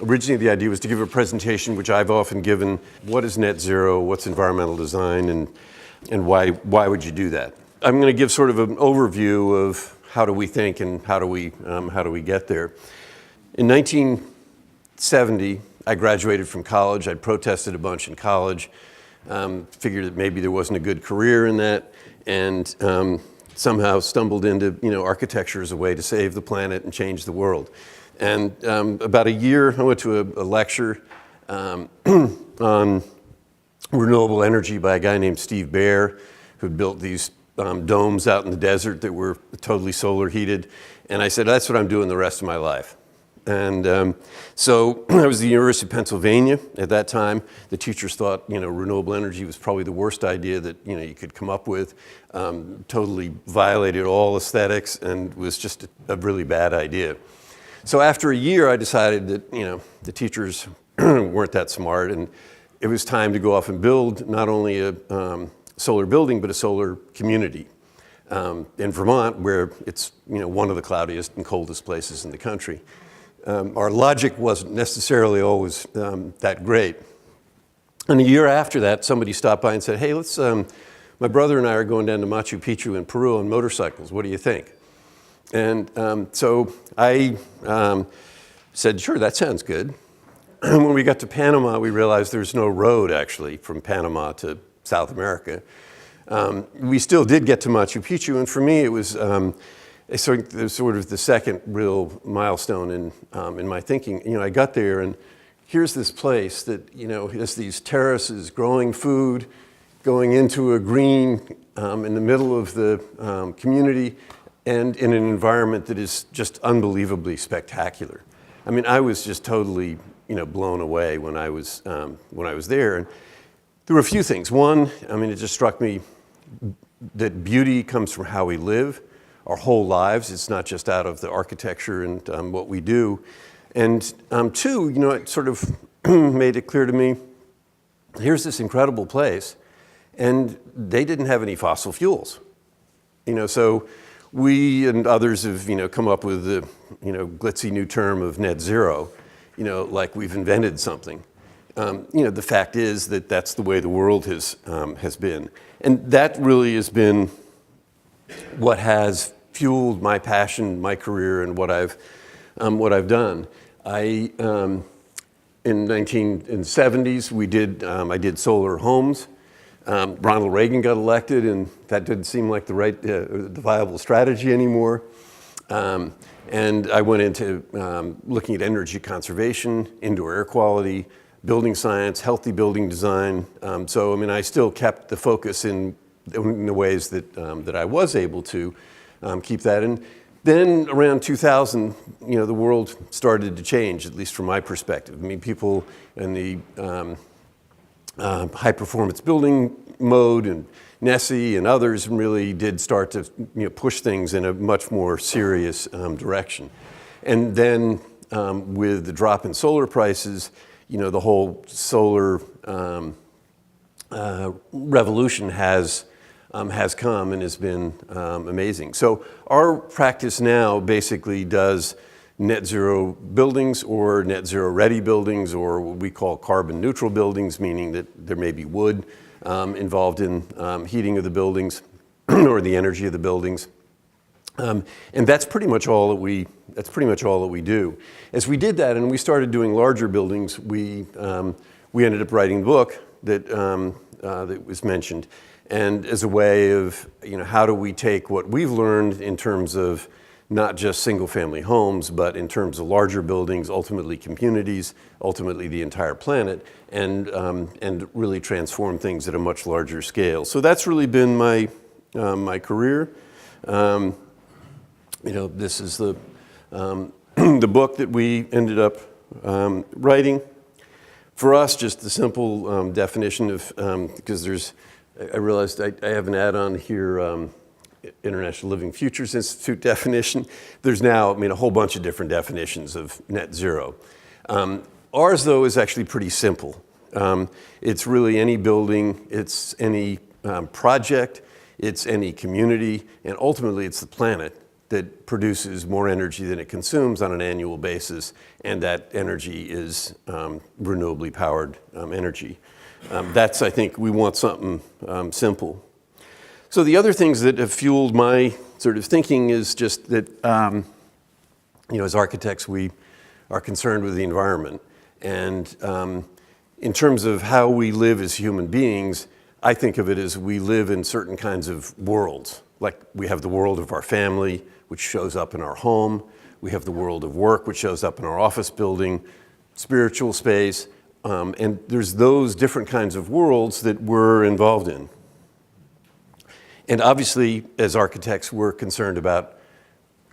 Originally, the idea was to give a presentation, which I've often given. What is net zero? What's environmental design? And why would you do that? I'm going to give sort of an overview of how do we think and how do we get there. In 1970, I graduated from college. I'd protested a bunch in college, figured that maybe there wasn't a good career in that, and somehow stumbled into architecture as a way to save the planet and change the world. And about a year, I went to a lecture on renewable energy by a guy named Steve Baer, who'd built these domes out in the desert that were totally solar heated. And I said, that's what I'm doing the rest of my life. And so I was at the University of Pennsylvania at that time. The teachers thought, renewable energy was probably the worst idea that, you could come up with. Totally violated all aesthetics and was just a really bad idea. So after a year, I decided that, the teachers weren't that smart, and it was time to go off and build not only a solar building, but a solar community in Vermont, where it's, one of the cloudiest and coldest places in the country. Our logic wasn't necessarily always that great. And a year after that, somebody stopped by and said, hey, let's, my brother and I are going down to Machu Picchu in Peru on motorcycles. What do you think? And so I said, sure, that sounds good. When we got to Panama, we realized there's no road, actually, from Panama to South America. We still did get to Machu Picchu, and for me, it was sort of the second real milestone in my thinking. I got there, and here's this place that, has these terraces, growing food, going into a green in the middle of the community, and in an environment that is just unbelievably spectacular. I mean, I was just totally, blown away when I was there. And there were a few things. One, it just struck me that beauty comes from how we live our whole lives. It's not just out of the architecture and what we do. And two, it sort of made it clear to me, here's this incredible place, and they didn't have any fossil fuels. So we and others have, come up with the, glitzy new term of net zero, like we've invented something. The fact is that that's the way the world has been. And that really has been what has fueled my passion, my career, and what I've done. In the 1970s, I did solar homes. Ronald Reagan got elected, and that didn't seem like the viable strategy anymore. And I went into looking at energy conservation, indoor air quality, building science, healthy building design. I still kept the focus in the ways that I was able to keep that. And then around 2000, the world started to change, at least from my perspective. People in the high performance building mode and NESE and others really did start to push things in a much more serious direction. And then with the drop in solar prices, the whole solar revolution has come and has been amazing. So our practice now basically does net zero buildings or net zero ready buildings, or what we call carbon neutral buildings, meaning that there may be wood involved in heating of the buildings or the energy of the buildings. And that's pretty much all that we do. As we did that and we started doing larger buildings, we ended up writing the book that was mentioned. And as a way of, how do we take what we've learned in terms of not just single-family homes, but in terms of larger buildings, ultimately communities, ultimately the entire planet, and really transform things at a much larger scale. So that's really been my career. This is the the book that we ended up writing. For us, just the simple definition of because I realized I have an add-on here. International Living Futures Institute definition. There's now, a whole bunch of different definitions of net zero. Ours, though, is actually pretty simple. It's really any building, it's any project, it's any community, and ultimately it's the planet that produces more energy than it consumes on an annual basis, and that energy is renewably powered energy. That's, I think, we want something simple. So the other things that have fueled my sort of thinking is just that, as architects, we are concerned with the environment. And in terms of how we live as human beings, I think of it as we live in certain kinds of worlds. Like we have the world of our family, which shows up in our home. We have the world of work, which shows up in our office building, spiritual space. And there's those different kinds of worlds that we're involved in. And obviously, as architects, we're concerned about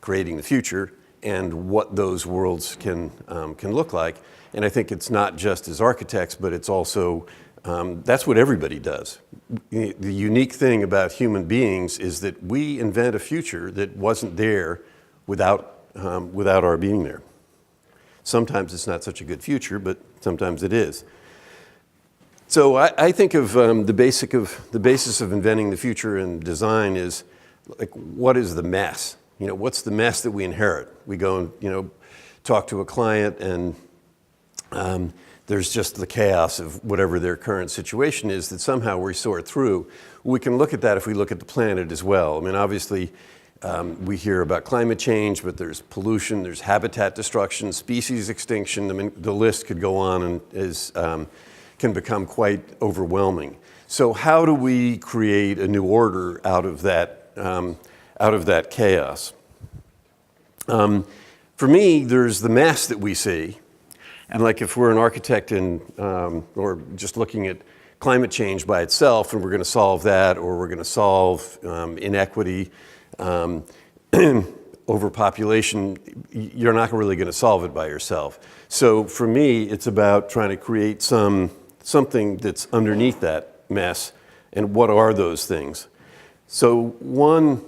creating the future and what those worlds can look like. And I think it's not just as architects, but it's also, that's what everybody does. The unique thing about human beings is that we invent a future that wasn't there without our being there. Sometimes it's not such a good future, but sometimes it is. So I think of the basis of inventing the future in design is like, what is the mess? What's the mess that we inherit? We go and talk to a client, and there's just the chaos of whatever their current situation is that somehow we sort through. We can look at that if we look at the planet as well. I mean, obviously, we hear about climate change, but there's pollution, there's habitat destruction, species extinction. I mean, the list could go on and can become quite overwhelming. So how do we create a new order out of that chaos? For me, there's the mess that we see. And like if we're an architect or just looking at climate change by itself, and we're going to solve that, or we're going to solve inequity, overpopulation, you're not really going to solve it by yourself. So for me, it's about trying to create something that's underneath that mess, and what are those things? So one,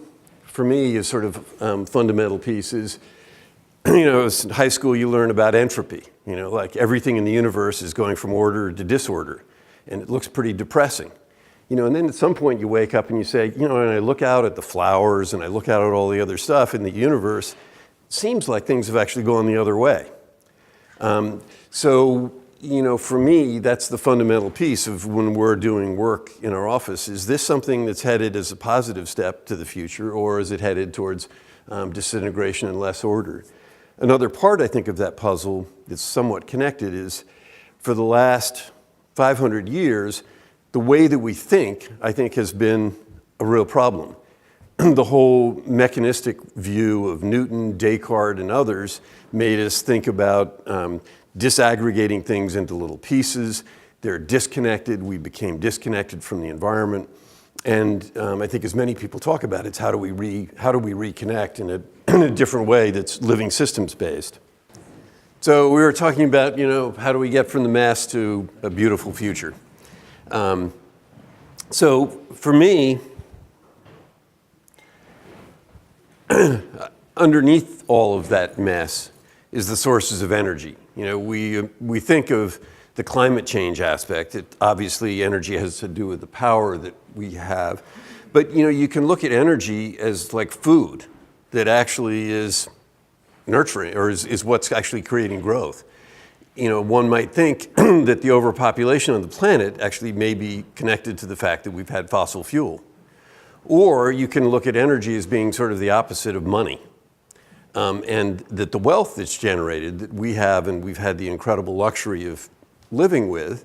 for me, is sort of fundamental piece is, in high school you learn about entropy. Like everything in the universe is going from order to disorder, and it looks pretty depressing. And then at some point you wake up and you say, and I look out at the flowers and I look out at all the other stuff in the universe, it seems like things have actually gone the other way. For me, that's the fundamental piece of when we're doing work in our office. Is this something that's headed as a positive step to the future, or is it headed towards disintegration and less order? Another part, I think, of that puzzle that's somewhat connected is, for the last 500 years, the way that we think, I think, has been a real problem. The whole mechanistic view of Newton, Descartes, and others made us think about disaggregating things into little pieces. They're disconnected. We became disconnected from the environment. And I think, as many people talk about, it's how do we reconnect in a different way that's living systems based. So we were talking about, how do we get from the mess to a beautiful future? So for me, underneath all of that mess is the sources of energy. We think of the climate change aspect. Obviously, energy has to do with the power that we have. But, you can look at energy as like food that actually is nurturing, or is what's actually creating growth. One might think that the overpopulation on the planet actually may be connected to the fact that we've had fossil fuel. Or you can look at energy as being sort of the opposite of money. And that the wealth that's generated that we have, and we've had the incredible luxury of living with,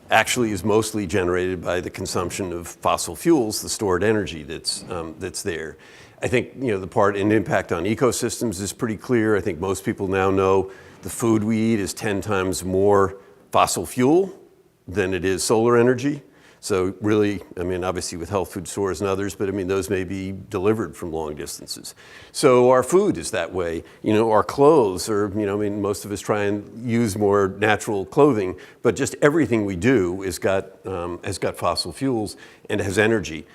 actually is mostly generated by the consumption of fossil fuels, the stored energy that's there. I think the part and impact on ecosystems is pretty clear. I think most people now know the food we eat is 10 times more fossil fuel than it is solar energy. So really, obviously with health food stores and others, but those may be delivered from long distances. So our food is that way. Our clothes are, most of us try and use more natural clothing, but just everything we do has got fossil fuels and has energy.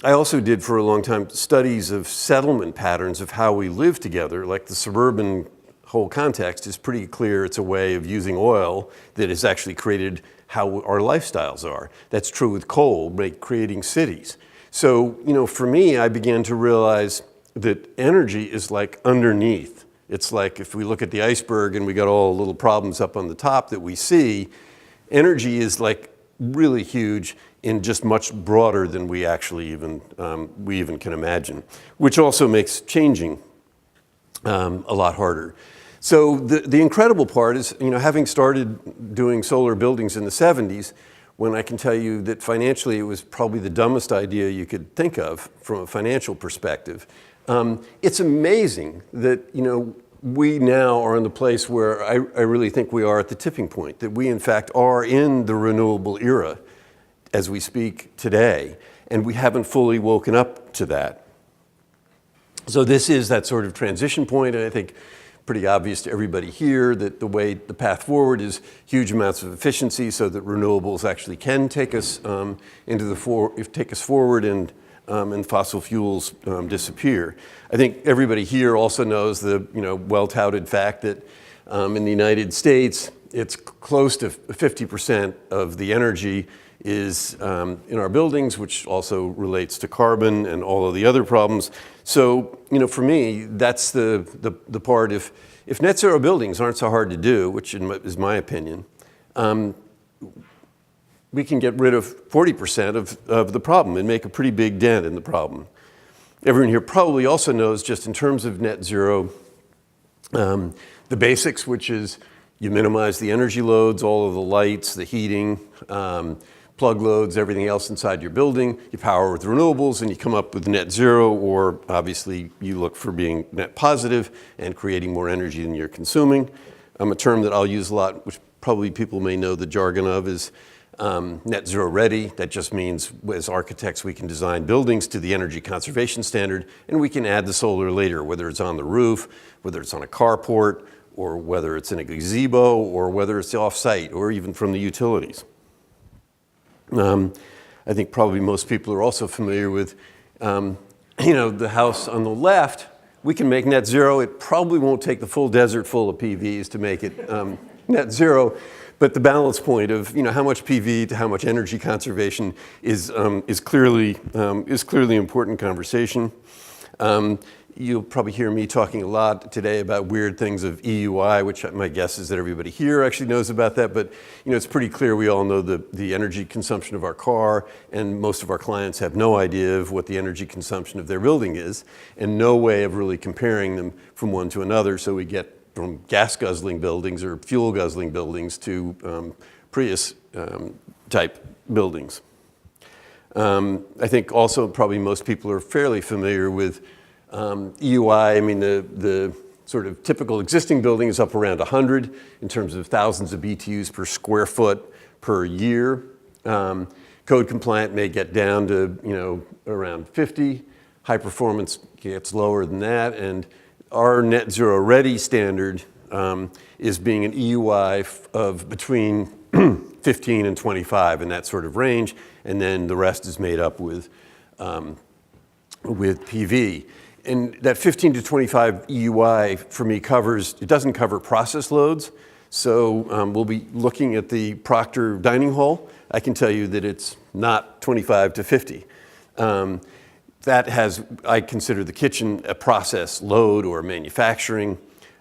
I also did for a long time studies of settlement patterns of how we live together. Like the suburban whole context is pretty clear. It's a way of using oil that has actually created how our lifestyles are. That's true with coal, creating cities. So, for me, I began to realize that energy is like underneath. It's like if we look at the iceberg and we got all the little problems up on the top that we see, energy is like really huge and just much broader than we actually even can imagine, which also makes changing a lot harder. So the incredible part is, having started doing solar buildings in the 70s, when I can tell you that financially it was probably the dumbest idea you could think of from a financial perspective. It's amazing that, we now are in the place where I really think we are at the tipping point, that we in fact are in the renewable era as we speak today, and we haven't fully woken up to that. So this is that sort of transition point, and I think pretty obvious to everybody here that the path forward is huge amounts of efficiency so that renewables actually can take us take us forward and fossil fuels disappear. I think everybody here also knows the well-touted fact that in the United States, it's close to 50% of the energy is in our buildings, which also relates to carbon and all of the other problems. So, for me, that's the part. If net zero buildings aren't so hard to do, which is my opinion, we can get rid of 40% of the problem and make a pretty big dent in the problem. Everyone here probably also knows, just in terms of net zero, the basics, which is you minimize the energy loads, all of the lights, the heating, plug loads, everything else inside your building. You power with renewables and you come up with net zero, or obviously you look for being net positive and creating more energy than you're consuming. A term that I'll use a lot, which probably people may know the jargon of, is net zero ready. That just means as architects we can design buildings to the energy conservation standard, and we can add the solar later, whether it's on the roof, whether it's on a carport, or whether it's in a gazebo, or whether it's off-site, or even from the utilities. I think probably most people are also familiar with, the house on the left. We can make net zero. It probably won't take the full desert full of PVs to make it net zero, but the balance point of how much PV to how much energy conservation is clearly important conversation. You'll probably hear me talking a lot today about weird things of EUI, which my guess is that everybody here actually knows about that. But it's pretty clear we all know the energy consumption of our car, and most of our clients have no idea of what the energy consumption of their building is, and no way of really comparing them from one to another. So we get from gas guzzling buildings or fuel guzzling buildings to Prius type buildings. I think also probably most people are fairly familiar with EUI. I mean, the sort of typical existing building is up around 100 in terms of thousands of BTUs per square foot per year. Code compliant may get down to around 50. High performance gets lower than that, and our net zero ready standard is being an EUI of between 15 and 25 in that sort of range, and then the rest is made up with PV. And that 15 to 25 EUI for me it doesn't cover process loads. So we'll be looking at the Proctor dining hall. I can tell you that it's not 25 to 50. I consider the kitchen a process load or manufacturing,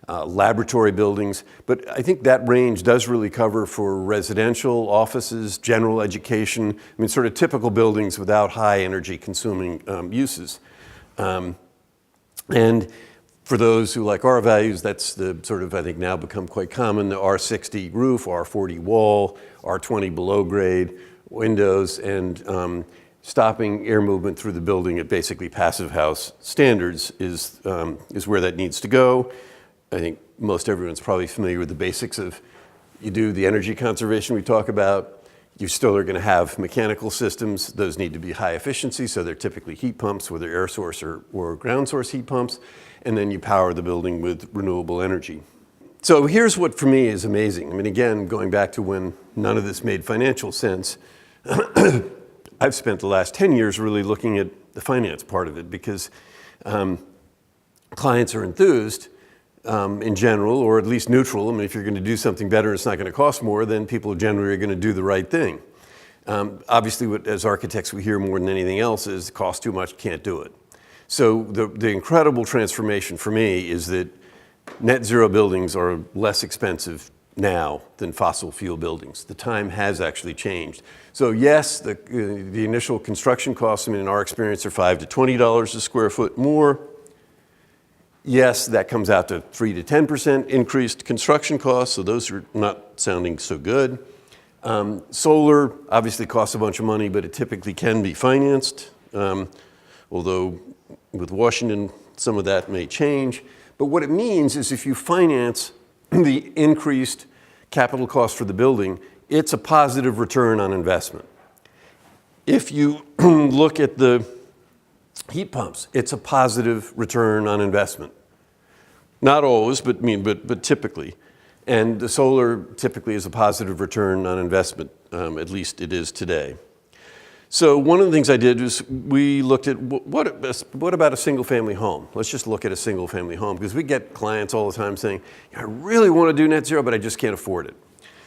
laboratory buildings. But I think that range does really cover for residential, offices, general education. I mean, sort of typical buildings without high energy consuming uses. And for those who like our values, that's the sort of, I think now become quite common, the R60 roof, R40 wall, R20 below grade windows, and stopping air movement through the building at basically passive house standards is where that needs to go. I think most everyone's probably familiar with the basics of, you do the energy conservation we talk about, you still are going to have mechanical systems. Those need to be high efficiency, so they're typically heat pumps, whether air source or ground source heat pumps, and then you power the building with renewable energy. So here's what for me is amazing. I mean, again, going back to when none of this made financial sense, I've spent the last 10 years really looking at the finance part of it, because clients are enthused in general, or at least neutral. I mean, if you're going to do something better and it's not going to cost more, then people generally are going to do the right thing. Obviously, as architects, we hear more than anything else is, cost too much, can't do it. So the incredible transformation for me is that net zero buildings are less expensive now than fossil fuel buildings. The time has actually changed. So yes, the initial construction costs, I mean, in our experience, are $5 to $20 a square foot more. Yes, that comes out to 3 to 10% increased construction costs, so those are not sounding so good. Solar obviously costs a bunch of money, but it typically can be financed, although with Washington, some of that may change. But what it means is if you finance the increased capital cost for the building, it's a positive return on investment. If you look at the heat pumps, it's a positive return on investment. Not always, but typically. And the solar typically is a positive return on investment, at least it is today. So one of the things I did was we looked at what about a single family home? Let's just look at a single family home, because we get clients all the time saying, I really want to do net zero, but I just can't afford it.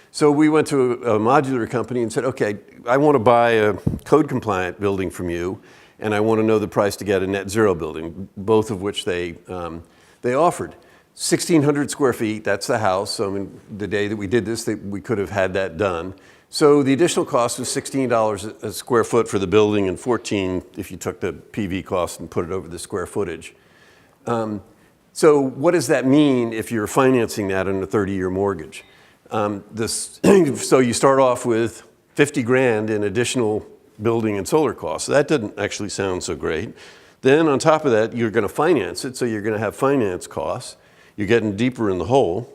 So we went to a modular company and said, okay, I want to buy a code compliant building from you, and I want to know the price to get a net zero building, both of which they offered. 1,600 square feet, that's the house. So I mean, the day that we did this, we could have had that done. So the additional cost was $16 a square foot for the building and $14 if you took the PV cost and put it over the square footage. So what does that mean if you're financing that on a 30-year mortgage? So you start off with 50 grand in additional building and solar costs. So that didn't actually sound so great. Then on top of that, you're going to finance it, so you're going to have finance costs. You're getting deeper in the hole.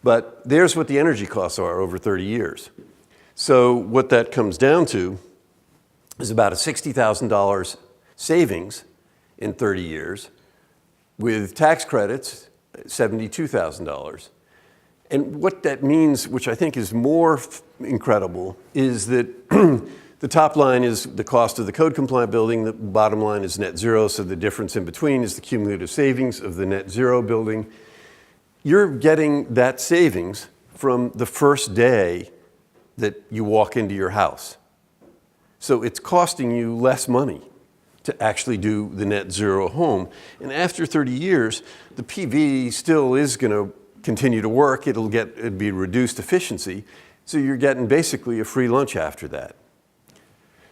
But there's what the energy costs are over 30 years. So what that comes down to is about a $60,000 savings in 30 years with tax credits, $72,000. And what that means, which I think is more incredible, is that the top line is the cost of the code compliant building, the bottom line is net zero, so the difference in between is the cumulative savings of the net zero building. You're getting that savings from the first day that you walk into your house. So it's costing you less money to actually do the net zero home. And after 30 years, the PV still is going to continue to work. It'll be reduced efficiency. So you're getting basically a free lunch after that.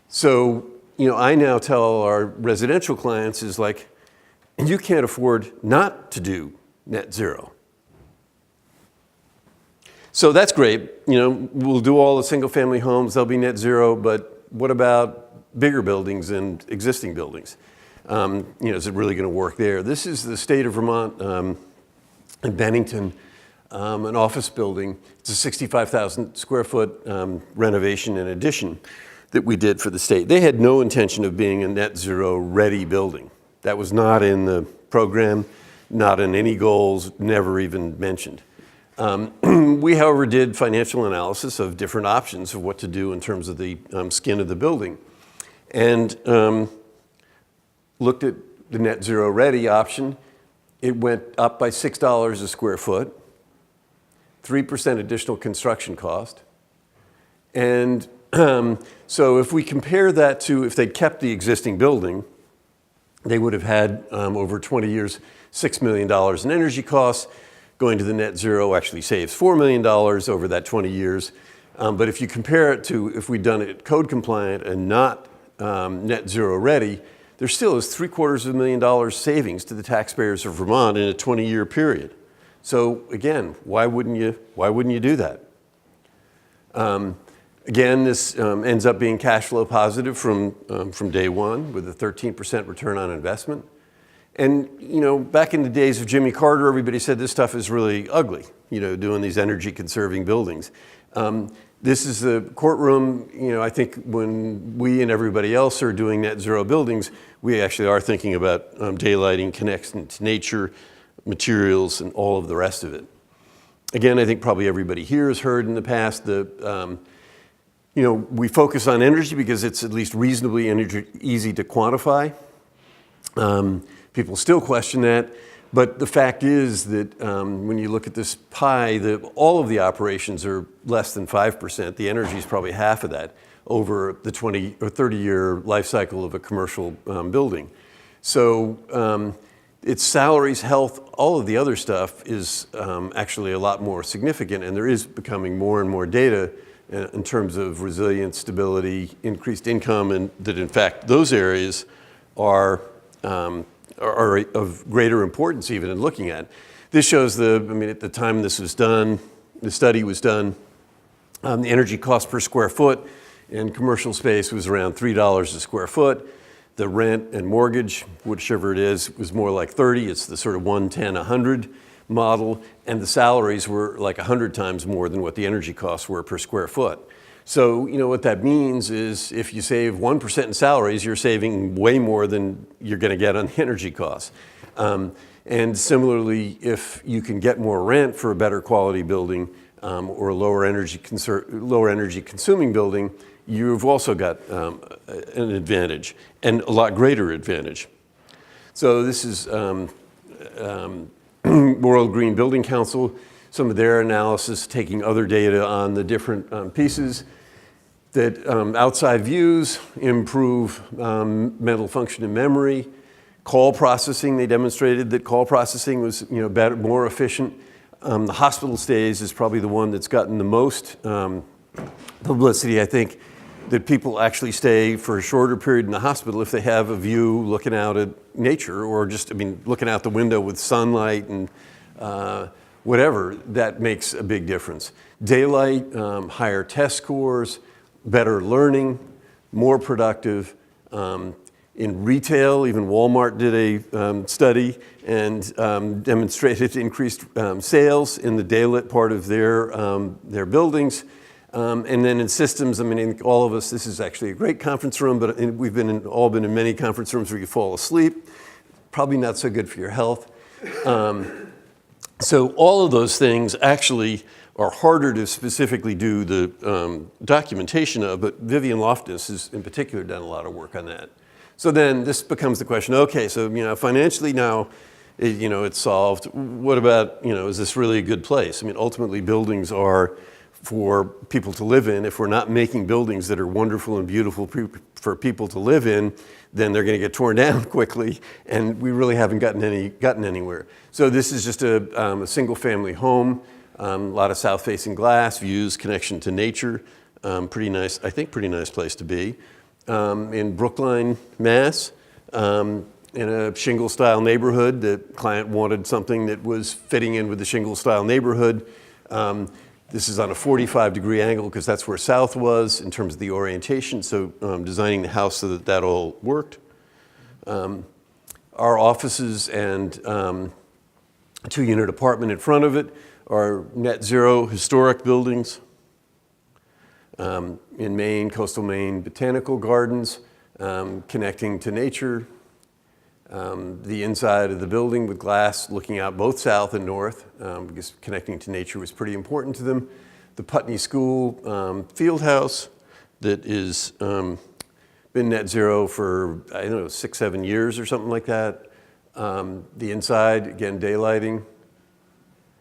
So, I now tell our residential clients is like, you can't afford not to do net zero. So that's great. We'll do all the single family homes, they'll be net zero, but what about bigger buildings and existing buildings? Is it really going to work there? This is the state of Vermont in Bennington, an office building. It's a 65,000 square foot renovation and addition that we did for the state. They had no intention of being a net zero ready building. That was not in the program, not in any goals, never even mentioned. We, however, did financial analysis of different options of what to do in terms of the skin of the building, and looked at the net zero ready option. It went up by $6 a square foot, 3% additional construction cost. And so if we compare that to if they'd kept the existing building, they would have had over 20 years, $6 million in energy costs. Going to the net zero actually saves $4 million over that 20 years. But if you compare it to if we'd done it code compliant and not net zero ready, there still is $750,000 savings to the taxpayers of Vermont in a 20-year period. So again, why wouldn't you do that? Again, this ends up being cash flow positive from day one with a 13% return on investment. And, back in the days of Jimmy Carter, everybody said this stuff is really ugly, doing these energy conserving buildings. This is the courtroom, I think when we and everybody else are doing net zero buildings, we actually are thinking about daylighting, connection to nature, materials, and all of the rest of it. Again, I think probably everybody here has heard in the past that, we focus on energy because it's at least reasonably easy to quantify. People still question that, but the fact is that when you look at this pie, all of the operations are less than 5%. The energy is probably half of that over the 20 or 30-year life cycle of a commercial building. So its salaries, health, all of the other stuff is actually a lot more significant, and there is becoming more and more data in terms of resilience, stability, increased income, and that in fact those areas are of greater importance even in looking at. This shows at the time this was done, the study was done, the energy cost per square foot in commercial space was around $3 a square foot. The rent and mortgage, whichever it is, was more like 30. It's the sort of 110, 100 model, and the salaries were like 100 times more than what the energy costs were per square foot. So, what that means is if you save 1% in salaries, you're saving way more than you're going to get on the energy costs. And similarly, if you can get more rent for a better quality building or a lower energy consuming building, you've also got an advantage, and a lot greater advantage. So this is World Green Building Council, some of their analysis taking other data on the different pieces, that outside views improve mental function and memory. Call processing, they demonstrated that call processing was better, more efficient. The hospital stays is probably the one that's gotten the most publicity, I think, that people actually stay for a shorter period in the hospital if they have a view looking out at nature, or just, looking out the window with sunlight and whatever, that makes a big difference. Daylight, higher test scores, better learning, more productive. In retail, even Walmart did a study and demonstrated increased sales in the daylit part of their buildings. And then in systems, all of us, this is actually a great conference room, but we've all been in many conference rooms where you fall asleep. Probably not so good for your health. So all of those things actually are harder to specifically do the documentation of, but Vivian Loftus has in particular done a lot of work on that. So then this becomes the question, okay, so financially now, it's solved. What about, is this really a good place? Ultimately buildings are for people to live in. If we're not making buildings that are wonderful and beautiful for people to live in, then they're going to get torn down quickly, and we really haven't gotten anywhere. So this is just a single-family home, a lot of south-facing glass, views, connection to nature, pretty nice place to be. In Brookline, Mass, in a shingle-style neighborhood. The client wanted something that was fitting in with the shingle-style neighborhood. This is on a 45-degree angle because that's where south was in terms of the orientation, so designing the house so that all worked. Our offices and a 2-unit apartment in front of it are NetZero historic buildings. In Maine, coastal Maine, botanical gardens, connecting to nature. The inside of the building with glass looking out both south and north, because connecting to nature was pretty important to them. The Putney School field house that is been net zero for, 6-7 years or something like that. The inside, again, daylighting.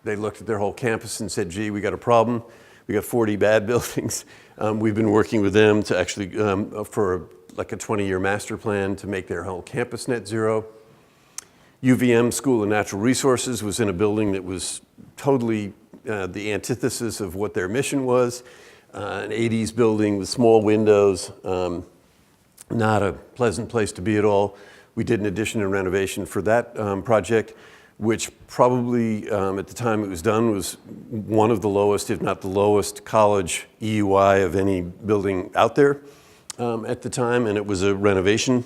They looked at their whole campus and said, gee, we got a problem. We got 40 bad buildings. We've been working with them to actually, for like a 20-year master plan to make their whole campus net zero. UVM School of Natural Resources was in a building that was totally the antithesis of what their mission was. An 80s building with small windows, not a pleasant place to be at all. We did an addition and renovation for that project, which probably at the time it was done was one of the lowest, if not the lowest, college EUI of any building out there at the time, and it was a renovation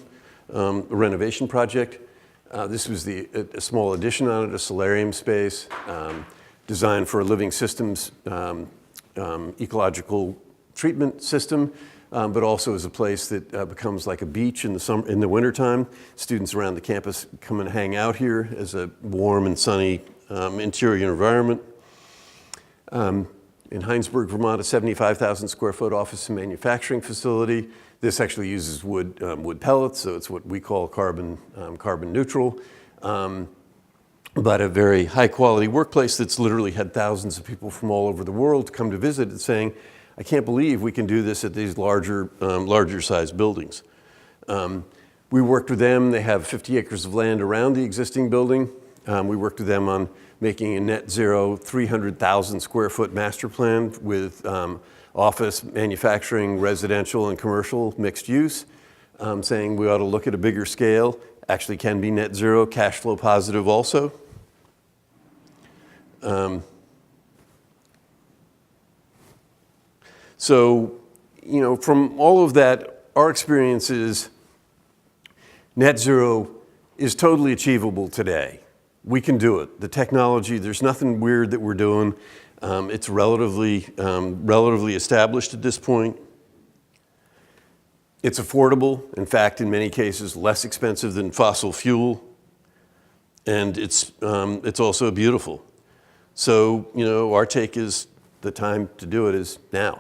project. This was a small addition on it, a solarium space, designed for a living systems ecological treatment system, but also as a place that becomes like a beach in the wintertime. Students around the campus come and hang out here as a warm and sunny interior environment. In Heinsberg, Vermont, a 75,000 square foot office and manufacturing facility. This actually uses wood pellets, so it's what we call carbon neutral. But a very high quality workplace that's literally had thousands of people from all over the world come to visit and saying, I can't believe we can do this at these larger sized buildings. We worked with them. They have 50 acres of land around the existing building. We worked with them on making a net zero 300,000 square foot master plan with office, manufacturing, residential, and commercial mixed use, saying we ought to look at a bigger scale. Actually can be net zero, cash flow positive also. So, you know, from all of that, our experience is net zero is totally achievable today. We can do it. The technology, there's nothing weird that we're doing. It's relatively established at this point. It's affordable. In fact, in many cases, less expensive than fossil fuel. And it's also beautiful. So, you know, our take is the time to do it is now.